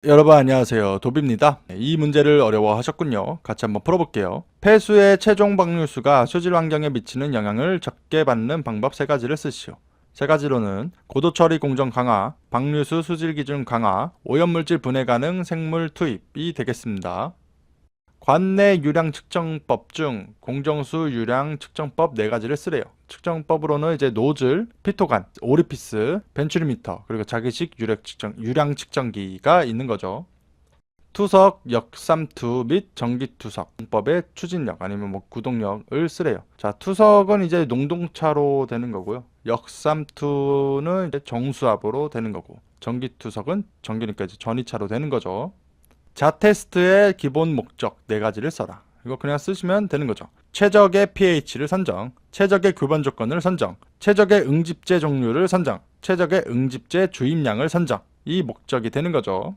여러분 안녕하세요. 도비입니다. 이 문제를 어려워하셨군요. 같이 한번 풀어볼게요. 폐수의 최종 방류수가 수질 환경에 미치는 영향을 적게 받는 방법 3가지를 쓰시오. 3가지로는 고도 처리 공정 강화, 방류수 수질 기준 강화, 오염물질 분해 가능 생물 투입이 되겠습니다. 관내 유량 측정법 중 공정수 유량 측정법 4가지를 쓰래요. 측정법으로는 이제 노즐, 피토간, 오리피스, 벤츄리미터, 그리고 자기식 유량 측정기가 있는 거죠. 투석, 역삼투 및 전기투석법의 추진력 아니면 구동력을 쓰래요. 자, 투석은 이제 농동차로 되는 거고요. 역삼투는 이제 정수압으로 되는 거고, 전기투석은 전기니까 이제 전이차로 되는 거죠. 자테스트의 기본 목적 4가지를 써라. 이거 그냥 쓰시면 되는 거죠. 최적의 pH를 선정, 최적의 교반 조건을 선정, 최적의 응집제 종류를 선정, 최적의 응집제 주입량을 선정. 이 목적이 되는 거죠.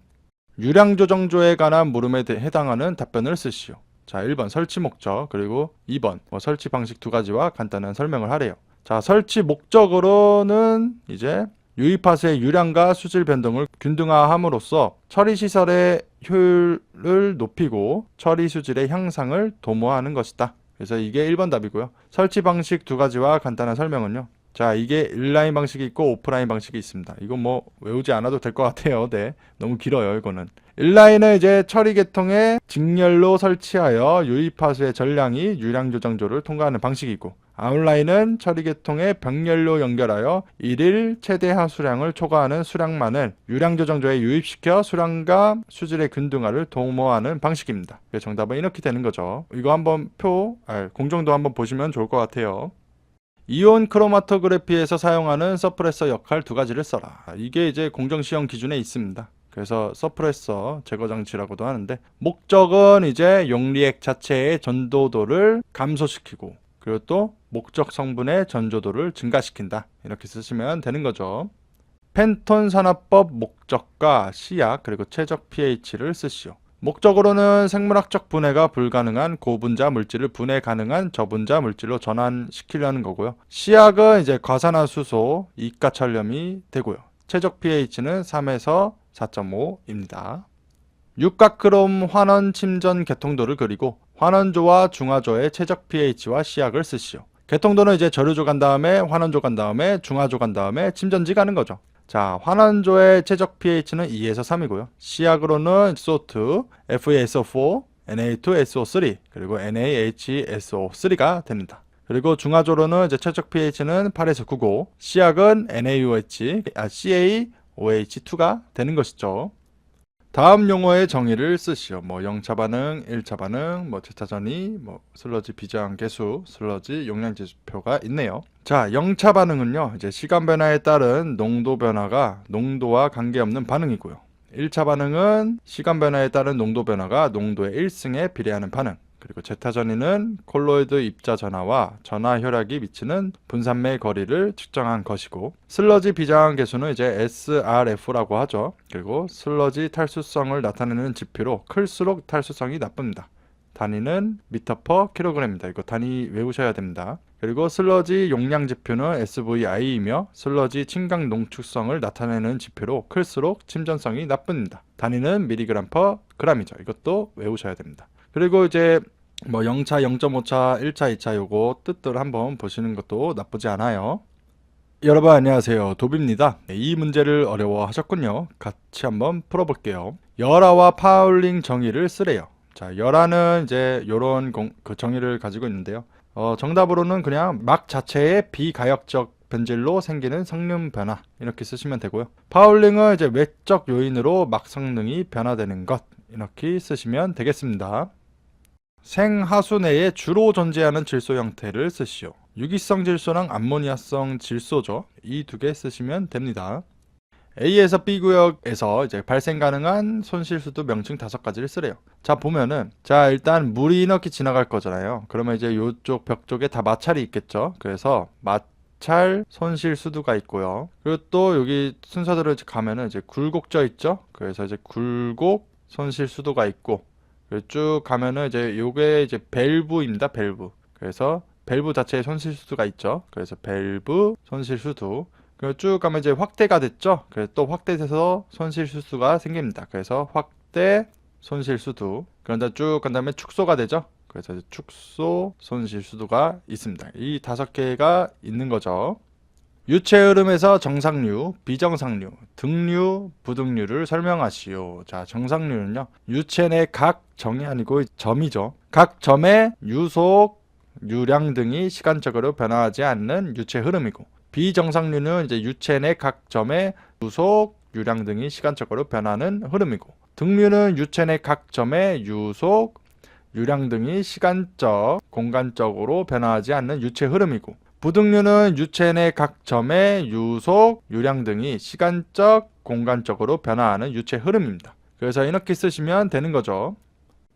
유량 조정조에 관한 물음에 해당하는 답변을 쓰시오. 자, 1번 설치 목적, 그리고 2번 설치 방식 2가지와 간단한 설명을 하래요. 자, 설치 목적으로는 이제 유입하수의 유량과 수질 변동을 균등화함으로써 처리 시설의 효율을 높이고 처리 수질의 향상을 도모하는 것이다. 그래서 이게 1번 답이고요. 설치 방식 2가지와 간단한 설명은요. 자, 이게 인라인 방식이 있고 오프라인 방식이 있습니다. 이거 뭐 외우지 않아도 될 것 같아요. 네, 너무 길어요 이거는. 인라인은 이제 처리 계통에 직렬로 설치하여 유입하수의 전량이 유량 조정조를 통과하는 방식이고, 아웃라인은 처리 계통에 병렬로 연결하여 일일 최대 하수량을 초과하는 수량만을 유량 조정조에 유입시켜 수량과 수질의 균등화를 도모하는 방식입니다. 정답은 이렇게 되는 거죠. 이거 한번 공정도 한번 보시면 좋을 것 같아요. 이온 크로마토그래피에서 사용하는 서프레서 역할 2가지를 써라. 이게 이제 공정시험 기준에 있습니다. 그래서 서프레서 제거 장치라고도 하는데, 목적은 이제 용리액 자체의 전도도를 감소시키고, 그리고 또 목적 성분의 전조도를 증가시킨다. 이렇게 쓰시면 되는 거죠. 펜톤 산화법 목적과 시약, 그리고 최적 pH를 쓰시오. 목적으로는 생물학적 분해가 불가능한 고분자 물질을 분해 가능한 저분자 물질로 전환시키려는 거고요. 시약은 이제 과산화수소, 이가철염이 되고요. 최적 pH는 3에서 4.5입니다. 육각크롬 환원 침전 개통도를 그리고 환원조와 중화조의 최적 pH와 시약을 쓰시오. 개통도는 이제 저류조 간 다음에 환원조 간 다음에 중화조 간 다음에 침전지 가는 거죠. 자, 환원조의 최적 pH는 2에서 3이고요. 시약으로는 SO2, FeSO4, Na2SO3, 그리고 NaHSO3가 됩니다. 그리고 중화조로는 이제 최적 pH는 8에서 9고, 시약은 NaOH, CaOH2가 되는 것이죠. 다음 용어의 정의를 쓰시오. 0차 반응, 1차 반응, 제차 전이, 슬러지 비저항 계수, 슬러지 용량 지표가 있네요. 자, 0차 반응은요, 이제 시간 변화에 따른 농도 변화가 농도와 관계없는 반응이고요. 1차 반응은 시간 변화에 따른 농도 변화가 농도의 1승에 비례하는 반응. 그리고 제타 전이는 콜로이드 입자 전하와 전하 혈액이 미치는 분산매 거리를 측정한 것이고, 슬러지 비저항 계수는 이제 SRF라고 하죠. 그리고 슬러지 탈수성을 나타내는 지표로 클수록 탈수성이 나쁩니다. 단위는 미터 퍼 킬로그램입니다. 이거 단위 외우셔야 됩니다. 그리고 슬러지 용량 지표는 SVI이며 슬러지 침강 농축성을 나타내는 지표로 클수록 침전성이 나쁩니다. 단위는 미리그램 퍼 그램이죠. 이것도 외우셔야 됩니다. 그리고 이제 0차, 0.5차, 1차, 2차 요거 뜻들 한번 보시는 것도 나쁘지 않아요. 여러분 안녕하세요. 도비입니다. 이 문제를 어려워하셨군요. 같이 한번 풀어볼게요. 열화와 파울링 정의를 쓰래요. 자, 열화는 이제 요런 정의를 가지고 있는데요. 정답으로는 그냥 막 자체의 비가역적 변질로 생기는 성능 변화 이렇게 쓰시면 되고요. 파울링은 이제 외적 요인으로 막 성능이 변화되는 것 이렇게 쓰시면 되겠습니다. 생하수 내에 주로 존재하는 질소 형태를 쓰시오. 유기성 질소랑 암모니아성 질소죠. 이 2개 쓰시면 됩니다. A에서 B 구역에서 이제 발생 가능한 손실수도 명칭 5가지를 쓰래요. 자, 보면은 일단 물이 이렇게 지나갈 거잖아요. 그러면 이제 이쪽 벽 쪽에 다 마찰이 있겠죠. 그래서 마찰 손실수도가 있고요. 그리고 또 여기 순서대로 이제 가면은 이제 굴곡져 있죠. 그래서 이제 굴곡 손실수도가 있고, 쭉 가면은 이제 요게 이제 밸브입니다. 밸브. 그래서 밸브 자체에 손실수도가 있죠. 그래서 밸브 손실수도. 그리고 쭉 가면 이제 확대가 됐죠. 그래서 또 확대돼서 손실수수가 생깁니다. 그래서 확대 손실수두. 그런데 쭉 간 다음에 축소가 되죠. 그래서 이제 축소 손실수두가 있습니다. 이 5개가 있는 거죠. 유체 흐름에서 정상류, 비정상류, 등류, 부등류를 설명하시오. 자, 정상류는요, 유체 내 각 점이 아니고 점이죠. 각 점의 유속, 유량 등이 시간적으로 변화하지 않는 유체 흐름이고, 비정상류는 이제 유체 내 각 점의 유속, 유량 등이 시간적으로 변하는 흐름이고, 등류는 유체 내 각 점의 유속, 유량 등이 시간적, 공간적으로 변화하지 않는 유체 흐름이고, 부등류는 유체 내 각 점의 유속, 유량 등이 시간적, 공간적으로 변화하는 유체 흐름입니다. 그래서 이렇게 쓰시면 되는 거죠.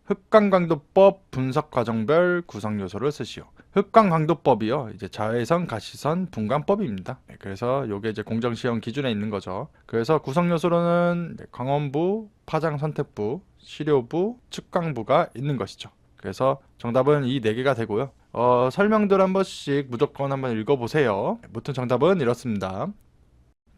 흑광강도법 분석 과정별 구성 요소를 쓰시오. 흑광강도법이요, 이제 자외선, 가시선, 분광법입니다. 그래서 요게 이제 공정시험 기준에 있는 거죠. 그래서 구성 요소로는 광원부, 파장 선택부, 시료부, 측광부가 있는 것이죠. 그래서 정답은 이 4개가 되고요. 설명들 한 번씩 무조건 한번 읽어보세요. 무튼 정답은 이렇습니다.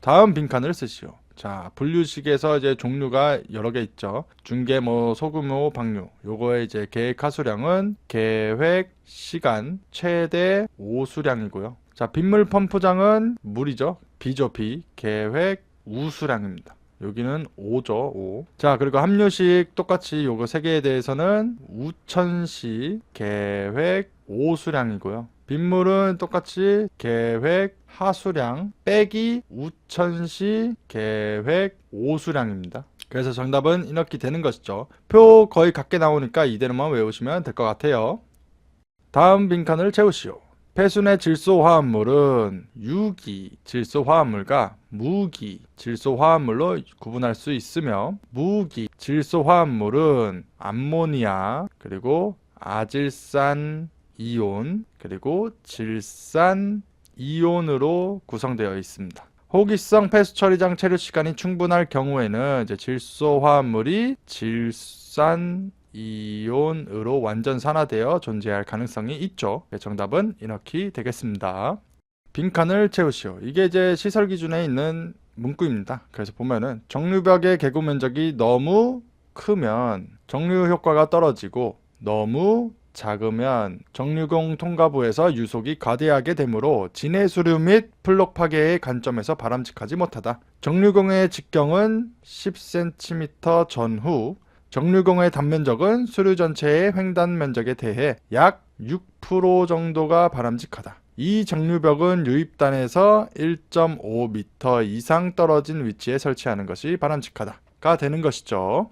다음 빈칸을 쓰시오. 자, 분류식에서 이제 종류가 여러 개 있죠. 중계, 소규모, 방류. 요거의 이제 계획 하수량은 계획 시간 최대 5수량이고요. 자, 빗물 펌프장은 물이죠. B죠, B. 계획 우수량입니다. 여기는 5죠, 5. 자, 그리고 함유식 똑같이 요거 3개에 대해서는 우천시 계획 5수량이고요. 빗물은 똑같이 계획 하수량 빼기 우천시 계획 5수량입니다. 그래서 정답은 이렇게 되는 것이죠. 표 거의 같게 나오니까 이대로만 외우시면 될 것 같아요. 다음 빈칸을 채우시오. 폐순의 질소화합물은 유기 질소화합물과 무기 질소화합물로 구분할 수 있으며, 무기 질소화합물은 암모니아, 그리고 아질산 이온, 그리고 질산 이온으로 구성되어 있습니다. 호기성 폐수 처리장 체류 시간이 충분할 경우에는 이제 질소화합물이 질산 이온으로 완전 산화되어 존재할 가능성이 있죠. 정답은 이렇게 되겠습니다. 빈칸을 채우시오. 이게 이제 시설 기준에 있는 문구입니다. 그래서 보면은 정류벽의 개구 면적이 너무 크면 정류 효과가 떨어지고, 너무 작으면 정류공 통과부에서 유속이 과대하게 되므로 진해수류 및 플록 파괴의 관점에서 바람직하지 못하다. 정류공의 직경은 10cm 전후, 정류공의 단면적은 수류 전체의 횡단 면적에 대해 약 6% 정도가 바람직하다. 이 정류벽은 유입단에서 1.5m 이상 떨어진 위치에 설치하는 것이 바람직하다가 되는 것이죠.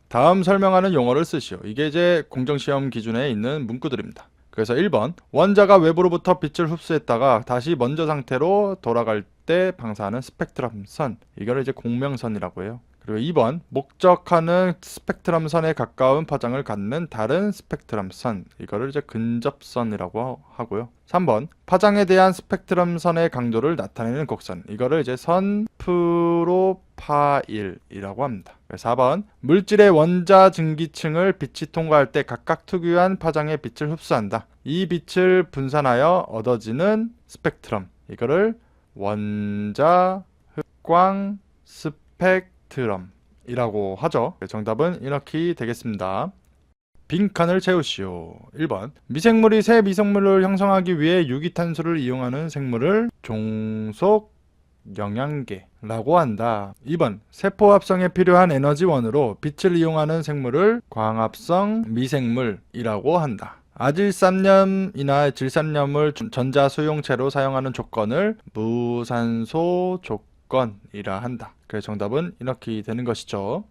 다음 설명하는 용어를 쓰시오. 이게 이제 공정시험 기준에 있는 문구들입니다. 그래서 1번, 원자가 외부로부터 빛을 흡수했다가 다시 먼저 상태로 돌아갈 때 방사하는 스펙트럼선, 이걸 이제 공명선이라고 해요. 그리고 2번, 목적하는 스펙트럼선에 가까운 파장을 갖는 다른 스펙트럼선, 이거를 이제 근접선이라고 하고요. 3번, 파장에 대한 스펙트럼선의 강도를 나타내는 곡선, 이거를 이제 선 프로파일이라고 합니다. 4번, 물질의 원자 증기층을 빛이 통과할 때 각각 특유한 파장의 빛을 흡수한다. 이 빛을 분산하여 얻어지는 스펙트럼, 이거를 원자 흑광 스펙트럼이라고 하죠. 정답은 이렇게 되겠습니다. 빈칸을 채우시오. 1번, 미생물이 새 미생물을 형성하기 위해 유기탄소를 이용하는 생물을 종속 영양계라고 한다. 2번, 세포 합성에 필요한 에너지원으로 빛을 이용하는 생물을 광합성 미생물이라고 한다. 아질산염이나 질산염을 전자 수용체로 사용하는 조건을 무산소 조건이라 한다. 그래서 정답은 이렇게 되는 것이죠.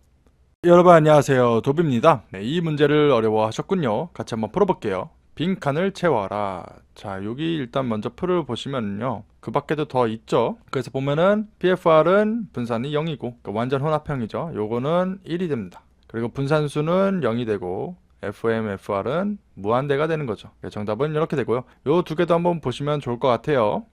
여러분 안녕하세요, 도비입니다. 이 문제를 어려워하셨군요. 같이 한번 풀어볼게요. 빈칸을 채워라. 자, 여기 일단 먼저 풀을 보시면요, 그 밖에도 더 있죠. 그래서 보면은 PFR은 분산이 0이고 그러니까 완전 혼합형이죠. 요거는 1이 됩니다. 그리고 분산수는 0이 되고 FMFR은 무한대가 되는 거죠. 정답은 이렇게 되고요. 요 두 개도 한번 보시면 좋을 것 같아요.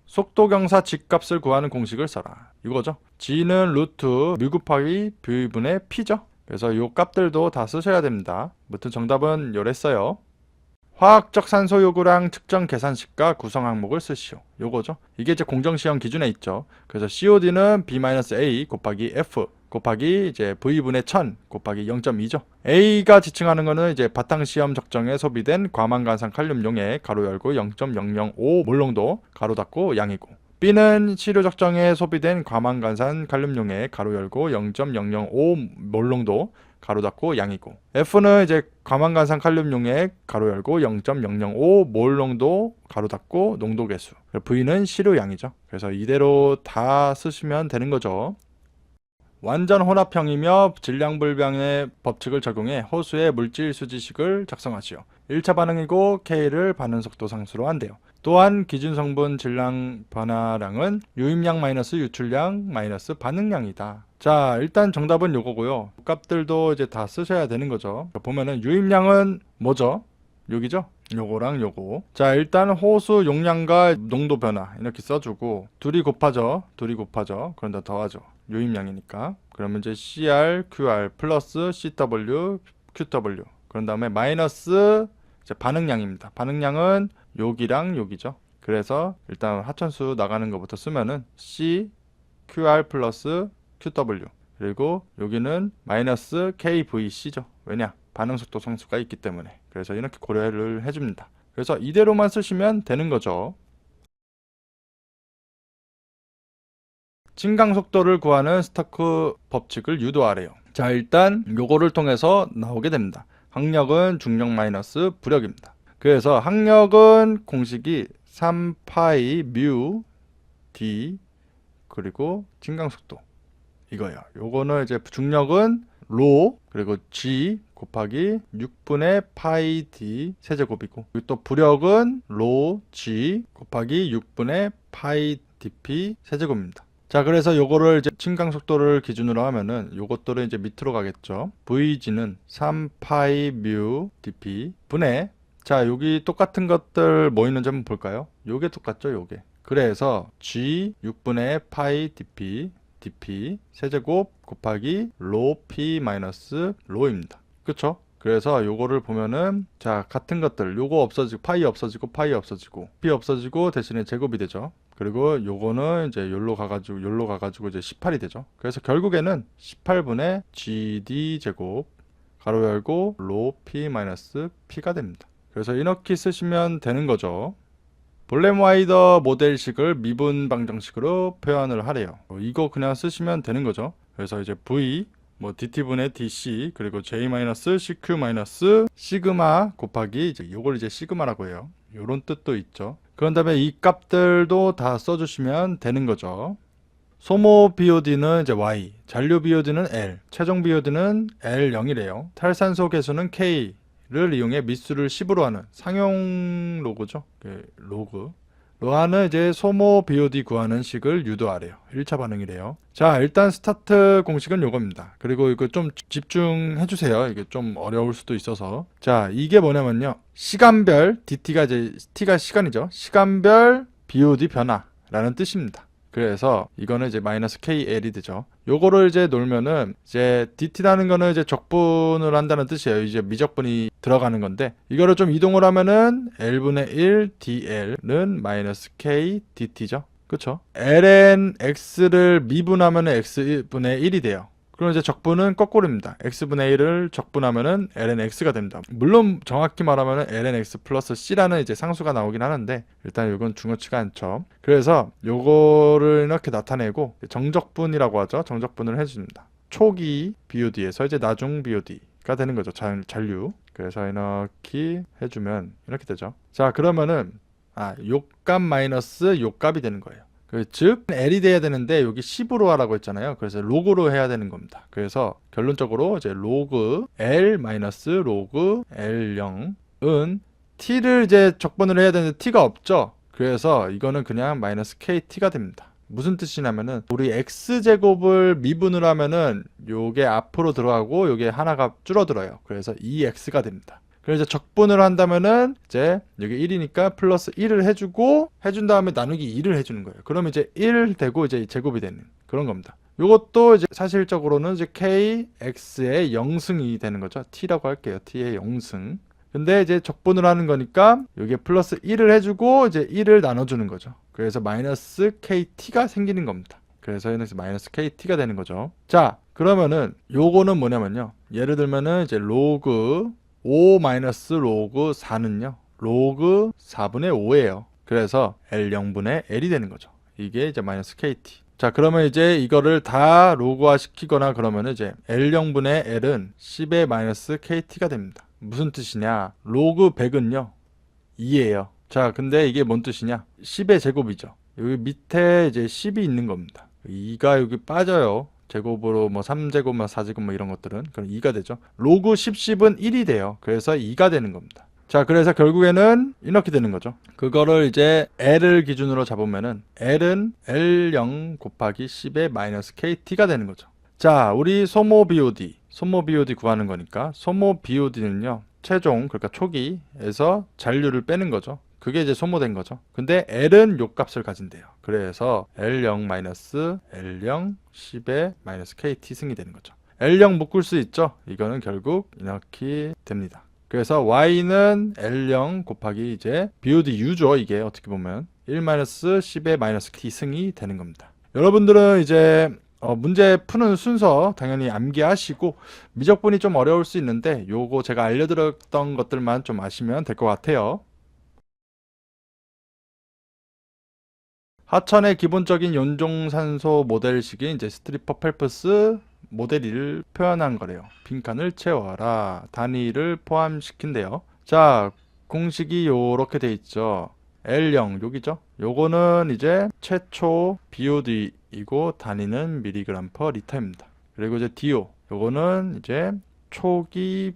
속도경사 G값을 구하는 공식을 써라. 이거죠. G는 루트 뮤 곱하기 V분의 P죠. 그래서 요 값들도 다 쓰셔야 됩니다. 무튼 정답은 요랬어요. 화학적 산소 요구량 측정 계산식과 구성 항목을 쓰시오. 요거죠. 이게 이제 공정시험 기준에 있죠. 그래서 COD는 B-A 곱하기 F 곱하기 이제 V분의 1000 곱하기 0.2죠. A가 지칭하는 거는 이제 바탕시험 적정에 소비된 과망간산 칼륨 용액 가로 열고 0.005 몰농도 가로 닫고 양이고, B는 시료 적정에 소비된 과망간산 칼륨 용액 가로 열고 0.005 몰농도 가로 닫고 양이고, F는 이제 과망간산 칼륨 용액 가로 열고 0.005 몰농도 가로 닫고 농도 계수, V는 시료 양이죠. 그래서 이대로 다 쓰시면 되는 거죠. 완전 혼합형이며 질량불변의 법칙을 적용해 호수의 물질 수지식을 작성하시오. 1차 반응이고 K를 반응 속도 상수로 한대요. 또한 기준 성분 질량 변화량은 유입량 마이너스 유출량 마이너스 반응량이다. 자, 일단 정답은 요거고요. 값들도 이제 다 쓰셔야 되는 거죠. 보면은 유입량은 뭐죠? 여기죠? 요거랑 요거. 자, 일단 호수 용량과 농도 변화 이렇게 써주고 둘이 곱하죠. 그런다 더하죠. 유입량이니까. 그러면 이제 CR, QR 플러스 CW, QW. 그런 다음에 마이너스 이제 반응량입니다. 반응량은 여기랑 여기죠. 그래서 일단 하천수 나가는 것부터 쓰면은 C, QR 플러스 QW. 그리고 여기는 마이너스 KVC죠. 왜냐? 반응 속도 상수가 있기 때문에. 그래서 이렇게 고려를 해줍니다. 그래서 이대로만 쓰시면 되는 거죠. 진강 속도를 구하는 스토크 법칙을 유도하래요. 자, 일단 요거를 통해서 나오게 됩니다. 항력은 중력 마이너스 부력입니다. 그래서 항력은 공식이 3파이 뮤 d 그리고 진강 속도 이거예요. 요거는 이제 중력은 로 그리고 g 곱하기 6분의 파이 d 세제곱이고, 그리고 또 부력은 로 g 곱하기 6분의 파이 dp 세제곱입니다. 자, 그래서 요거를 이제 진강 속도를 기준으로 하면은 요것들은 이제 밑으로 가겠죠. VG는 3파이 뮤 dp 분의, 자, 여기 똑같은 것들 뭐 있는지 한번 볼까요? 요게 똑같죠, 요게. 그래서 G 6분의 파이 dp 세제곱 곱하기 로 p 마이너스 로입니다. 그쵸? 그래서 요거를 보면은 자, 같은 것들 요거 없어지고 파이 없어지고 p 없어지고 대신에 제곱이 되죠. 그리고 요거는 이제 요로 가가지고 이제 18이 되죠. 그래서 결국에는 18분의 GD 제곱 가로 열고 로 p 마이너스 p가 됩니다. 그래서 이렇게 쓰시면 되는 거죠. 볼렘와이더 모델식을 미분 방정식으로 표현을 하래요. 이거 그냥 쓰시면 되는 거죠. 그래서 이제 V 뭐 dt분의 dc 그리고 j-cq- 시그마 곱하기 이제 요걸 이제 시그마라고 해요. 요런 뜻도 있죠. 그런 다음에 이 값들도 다 써주시면 되는 거죠. 소모 BOD는 이제 Y, 잔류 BOD는 L, 최종 BOD는 L0이래요. 탈산소 개수는 K를 이용해 미수를 10으로 하는 상용 로그죠. 로그. 로하는 이제 소모 BOD 구하는 식을 유도하래요. 1차 반응이래요. 자, 일단 스타트 공식은 요겁니다. 그리고 이거 좀 집중해 주세요. 이게 좀 어려울 수도 있어서. 자, 이게 뭐냐면요. 시간별 DT가 이제 T가 시간이죠. 시간별 BOD 변화라는 뜻입니다. 그래서 이거는 이제 마이너스 KL이 되죠. 요거를 이제 놀면은 이제 DT라는 거는 이제 적분을 한다는 뜻이에요. 이제 미적분이 들어가는 건데 이거를 좀 이동을 하면은 L분의 1 DL은 마이너스 K DT죠. 그쵸? ln x를 미분하면은 x분의 1이 돼요. 그럼 이제 적분은 거꾸로입니다. x분의 1을 적분하면은 ln x가 됩니다. 물론 정확히 말하면은 ln x 플러스 c라는 이제 상수가 나오긴 하는데 일단 이건 중요치가 않죠. 그래서 요거를 이렇게 나타내고 정적분이라고 하죠. 정적분을 해줍니다. 초기 BOD에서 이제 나중 BOD가 되는 거죠. 잔류. 그래서 이렇게 해주면 이렇게 되죠. 자, 그러면은 요값 마이너스 요값이 되는 거예요. 즉 L이 돼야 되는데 여기 10으로 하라고 했잖아요. 그래서 로그로 해야 되는 겁니다. 그래서 결론적으로 이제 로그 L 마이너스 로그 L0은 T를 이제 적분을 해야 되는데 T가 없죠. 그래서 이거는 그냥 마이너스 KT가 됩니다. 무슨 뜻이냐면은 우리 X제곱을 미분을 하면은 요게 앞으로 들어가고 요게 하나가 줄어들어요. 그래서 2X가 됩니다. 그래서 적분을 한다면은 이제 여기 1이니까 플러스 1을 해준 다음에 나누기 2를 해주는 거예요. 그러면 이제 1 되고 이제 제곱이 되는 그런 겁니다. 요것도 이제 사실적으로는 이제 KX의 0승이 되는 거죠. T라고 할게요. T의 0승. 근데 이제 적분을 하는 거니까 여기에 플러스 1을 해주고 이제 1을 나눠주는 거죠. 그래서 마이너스 KT가 생기는 겁니다. 그래서 여기서 마이너스 KT가 되는 거죠. 자, 그러면은 요거는 뭐냐면요. 예를 들면은 이제 로그 5 마이너스 로그 4는요. 로그 4분의 5예요. 그래서 L0분의 L이 되는 거죠. 이게 이제 마이너스 KT. 자, 그러면 이제 이거를 다 로그화 시키거나 그러면 이제 L0분의 L은 10의 마이너스 KT가 됩니다. 무슨 뜻이냐? 로그 100은요 2예요. 자, 근데 이게 뭔 뜻이냐? 10의 제곱이죠. 여기 밑에 이제 10이 있는 겁니다. 2가 여기 빠져요. 제곱으로 뭐 3제곱, 4제곱 뭐 이런 것들은 그럼 2가 되죠. 로그 10은 1이 돼요. 그래서 2가 되는 겁니다. 자, 그래서 결국에는 이렇게 되는 거죠. 그거를 이제 L을 기준으로 잡으면은 L은 L0 곱하기 10의 마이너스 KT가 되는 거죠. 자, 우리 소모 BOD 구하는 거니까 소모 BOD는요. 최종, 그러니까 초기에서 잔류를 빼는 거죠. 그게 이제 소모된 거죠. 근데 L은 요 값을 가진대요. 그래서 L0 마이너스 L0 10의 마이너스 KT 승이 되는 거죠. L0 묶을 수 있죠. 이거는 결국 이렇게 됩니다. 그래서 y는 L0 곱하기 이제 BOD U죠. 이게 어떻게 보면 1-10의 마이너스 t 승이 되는 겁니다. 여러분들은 이제 문제 푸는 순서 당연히 암기하시고 미적분이 좀 어려울 수 있는데 요거 제가 알려드렸던 것들만 좀 아시면 될 것 같아요. 하천의 기본적인 연종산소 모델식이 이제 스트리퍼 펠프스 모델 1을 표현한 거래요. 빈칸을 채워라. 단위를 포함시킨대요. 자, 공식이 요렇게 돼 있죠. L0 여기죠. 요거는 이제 최초 BOD이고 단위는 미리그램 퍼 리터입니다. 그리고 이제 DO 요거는 이제 초기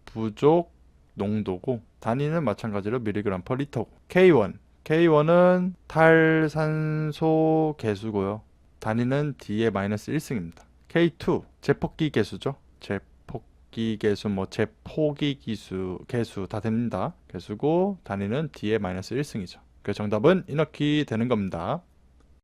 부족 농도고 단위는 마찬가지로 미리그램 퍼 리터고 K1은 탈산소 개수고요. 단위는 D의 마이너스 1승입니다. K2 제폭기 개수죠. 제폭기 개수 뭐 제포기 개수 다 됩니다. 개수고 단위는 D의 마이너스 1승이죠. 그래서 정답은 이렇게 되는 겁니다.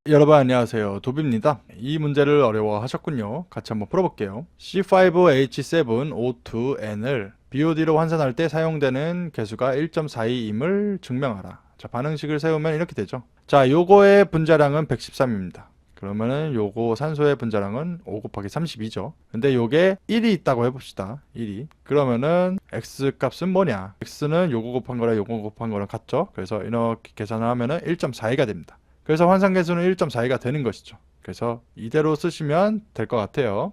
여러분 안녕하세요. 도비입니다. 이 문제를 어려워하셨군요. 같이 한번 풀어볼게요. C5H7O2N을 BOD로 환산할 때 사용되는 개수가 1.42임을 증명하라. 자, 반응식을 세우면 이렇게 되죠. 자, 요거의 분자량은 113입니다. 그러면은 요거 산소의 분자량은 5 곱하기 32죠. 근데 요게 1이 있다고 해봅시다. 1이. 그러면은 X 값은 뭐냐? X는 요거 곱한 거랑 요거 곱한 거랑 같죠? 그래서 이렇게 계산을 하면은 1.42가 됩니다. 그래서 환산계수는 1.42가 되는 것이죠. 그래서 이대로 쓰시면 될 것 같아요.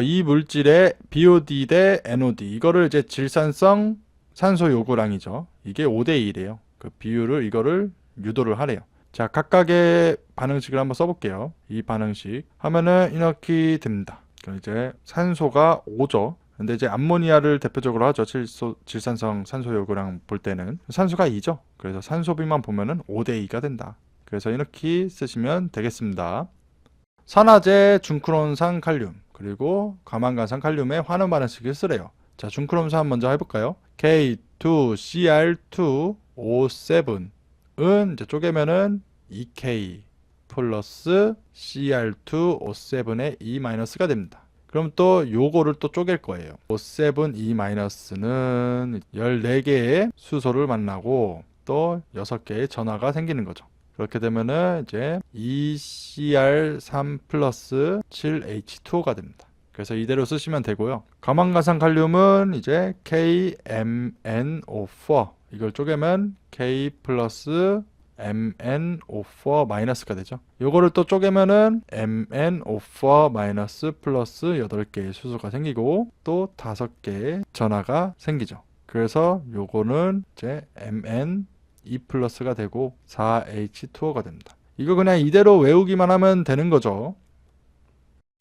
이 물질의 BOD 대 NOD 이거를 이제 질산성 산소 요구량이죠. 이게 5대2래요. 그 비율을 이거를 유도를 하래요. 자, 각각의 반응식을 한번 써볼게요. 이 반응식 하면은 이렇게 됩니다. 이제 산소가 5죠. 근데 이제 암모니아를 대표적으로 하죠. 질산성 산소 요구량 볼 때는 산소가 2죠. 그래서 산소비만 보면은 5대2가 된다. 그래서 이렇게 쓰시면 되겠습니다. 산화제 중크론산 칼륨 그리고 과망간산 칼륨의 환원 반응식을 쓰래요. 자, 중크론산 먼저 해볼까요? K2CR2O7은 이제 쪼개면은 2K 플러스 CR2O7의 E-가 됩니다. 그럼 또 요거를 또 쪼갤 거예요. O7 E-는 14개의 수소를 만나고 또 6개의 전하가 생기는 거죠. 그렇게 되면은 이제 2CR3 플러스 7H2O가 됩니다. 그래서 이대로 쓰시면 되고요. 과망간산 칼륨은 이제 KMNO4 이걸 쪼개면 K 플러스 MnO4 마이너스가 되죠. 요거를 또 쪼개면은 MnO4 마이너스 플러스 8개의 수소가 생기고 또 5개의 전하가 생기죠. 그래서 요거는 이제 MnE 플러스가 되고 4H2O가 됩니다. 이거 그냥 이대로 외우기만 하면 되는 거죠.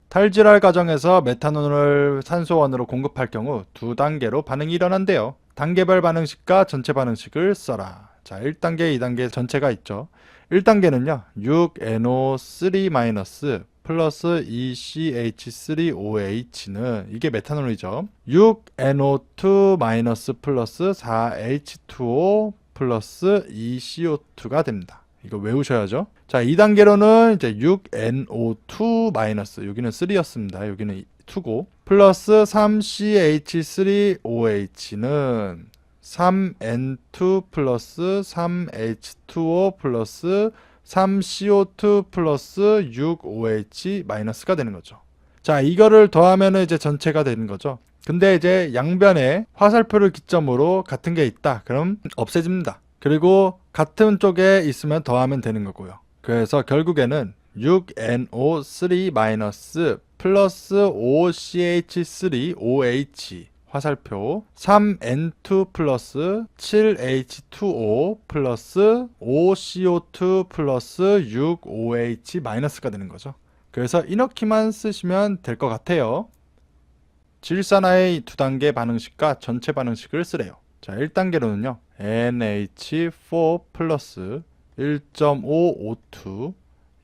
탈질할 과정에서 메탄올을 산소원으로 공급할 경우 두 단계로 반응이 일어난대요. 단계별 반응식과 전체 반응식을 써라. 자, 1단계, 2단계 전체가 있죠. 1단계는요. 6NO3- 플러스 2CH3OH는 이게 메탄올이죠. 6NO2- 플러스 4H2O 플러스 2CO2가 됩니다. 이거 외우셔야죠. 자, 2단계로는 이제 6NO2- 여기는 3였습니다. 여기는 2고 플러스 3CH3OH는 3N2 플러스 3H2O 플러스 3CO2 플러스 6OH 마이너스가 되는 거죠. 자, 이거를 더하면 이제 전체가 되는 거죠. 근데 이제 양변에 화살표를 기점으로 같은 게 있다. 그럼 없애집니다. 그리고 같은 쪽에 있으면 더하면 되는 거고요. 그래서 결국에는 6NO3 마이너스 플러스 5CH3OH 화살표 3N2 플러스 7H2O 플러스 5CO2 플러스 6OH 마이너스가 되는 거죠. 그래서 이렇게만 쓰시면 될 것 같아요. 질산화의 두 단계 반응식과 전체 반응식을 쓰래요. 자, 1단계로는요. NH4 플러스 1.5O2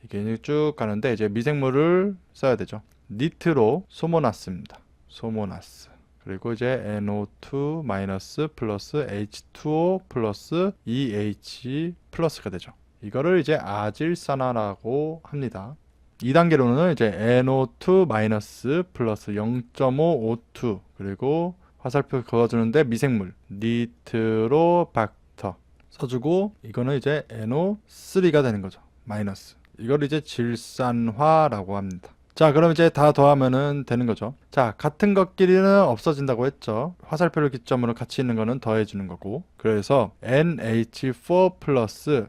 이게 쭉 가는데 이제 미생물을 써야 되죠. 니트로 소모나스입니다. 소모나스. 그리고 이제 NO2 마이너스 플러스 H2O 플러스 EH 플러스가 되죠. 이거를 이제 아질산화라고 합니다. 2단계로는 이제 NO2 마이너스 플러스 0.5O2 그리고 화살표 그어주는데 미생물 니트로박터 써주고 이거는 이제 NO3가 되는 거죠. 마이너스. 이걸 이제 질산화라고 합니다. 자, 그럼 이제 다 더하면은 되는 거죠. 자, 같은 것끼리는 없어진다고 했죠. 화살표를 기점으로 같이 있는 거는 더해주는 거고. 그래서 NH4 플러스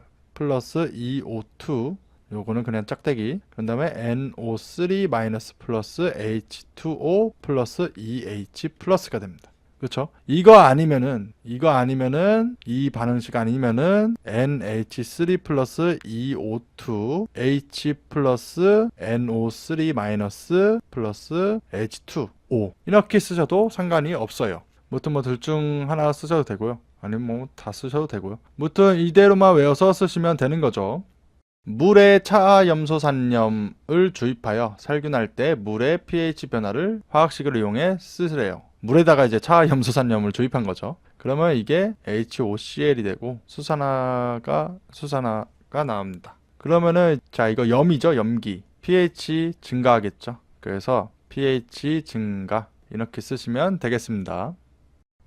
EO2 요거는 그냥 짝대기. 그 다음에 NO3 마이너스 플러스 H2O 플러스 EH 플러스가 됩니다. 그렇죠? 이거 아니면은 이 반응식 아니면은 NH3 플러스 EO2 H 플러스 NO3 마이너스 플러스 H2O 이렇게 쓰셔도 상관이 없어요. 무튼 뭐 둘 중 하나 쓰셔도 되고요. 아니면 뭐 다 쓰셔도 되고요. 무튼 이대로만 외워서 쓰시면 되는 거죠. 물에 차염소산염을 주입하여 살균할 때 물의 pH 변화를 화학식을 이용해 쓰시래요. 물에다가 이제 차염소산염을 주입한 거죠. 그러면 이게 HOCl이 되고 수산화가 나옵니다. 그러면은 자 이거 염이죠. 염기. pH 증가하겠죠. 그래서 pH 증가 이렇게 쓰시면 되겠습니다.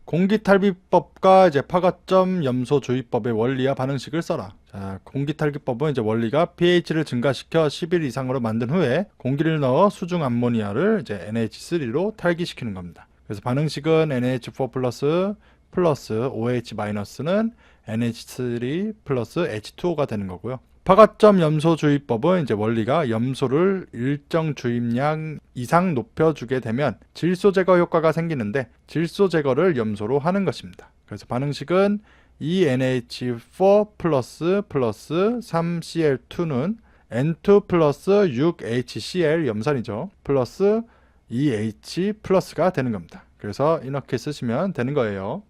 공기탈비법과 이제 파가점 염소 주입법의 원리와 반응식을 써라. 자, 공기탈기법은 이제 원리가 pH를 증가시켜 11 이상으로 만든 후에 공기를 넣어 수중 암모니아를 이제 NH3로 탈기시키는 겁니다. 그래서 반응식은 NH4 플러스 OH 마이너스는 NH3 플러스 H2O가 되는 거고요. 파가점 염소 주입법은 이제 원리가 염소를 일정 주입량 이상 높여주게 되면 질소 제거 효과가 생기는데 질소 제거를 염소로 하는 것입니다. 그래서 반응식은 2NH4 플러스 3Cl2는 N2 플러스 6HCl 염산이죠. 플러스 2H 플러스가 되는 겁니다. 그래서 이렇게 쓰시면 되는 거예요.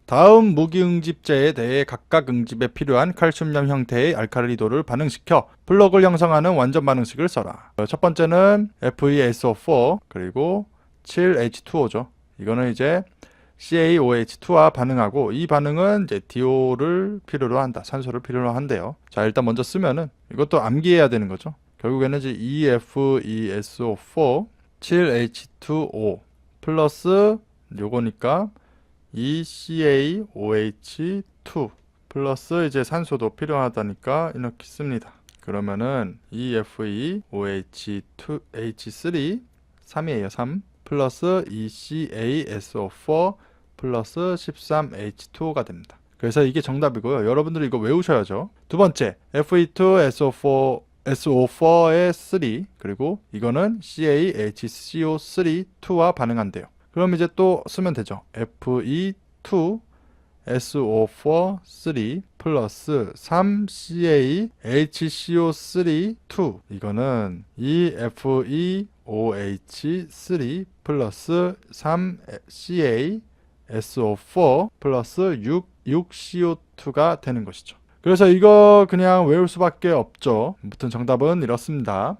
다음 무기응집제에 대해 각각 응집에 필요한 칼슘염 형태의 알칼리도를 반응시켜 블록을 형성하는 완전 반응식을 써라. 첫 번째는 FeSO4 그리고 7H2O죠. 이거는 이제 CaOH2와 반응하고 이 반응은 이제 DO를 필요로 한다. 산소를 필요로 한대요. 자, 일단 먼저 쓰면은 이것도 암기해야 되는 거죠. 결국에는 이제 EFeSO4 7H2O 플러스 요거니까 ECaOH2 플러스 이제 산소도 필요하다니까 이렇게 씁니다. 그러면은 EFeOH2H3 3이에요. 3 플러스 ECaSO4 플러스 13H2O가 됩니다. 그래서 이게 정답이고요. 여러분들이 이거 외우셔야죠. 두 번째 Fe2SO4의 3 그리고 이거는 CaHCO3 2와 반응한대요. 그럼 이제 또 쓰면 되죠. Fe2SO4 3 플러스 3CaHCO3 2 이거는 EFeOH3 플러스 3CaSO4 플러스 6CO2가 되는 것이죠. 그래서 이거 그냥 외울 수밖에 없죠. 아무튼 정답은 이렇습니다.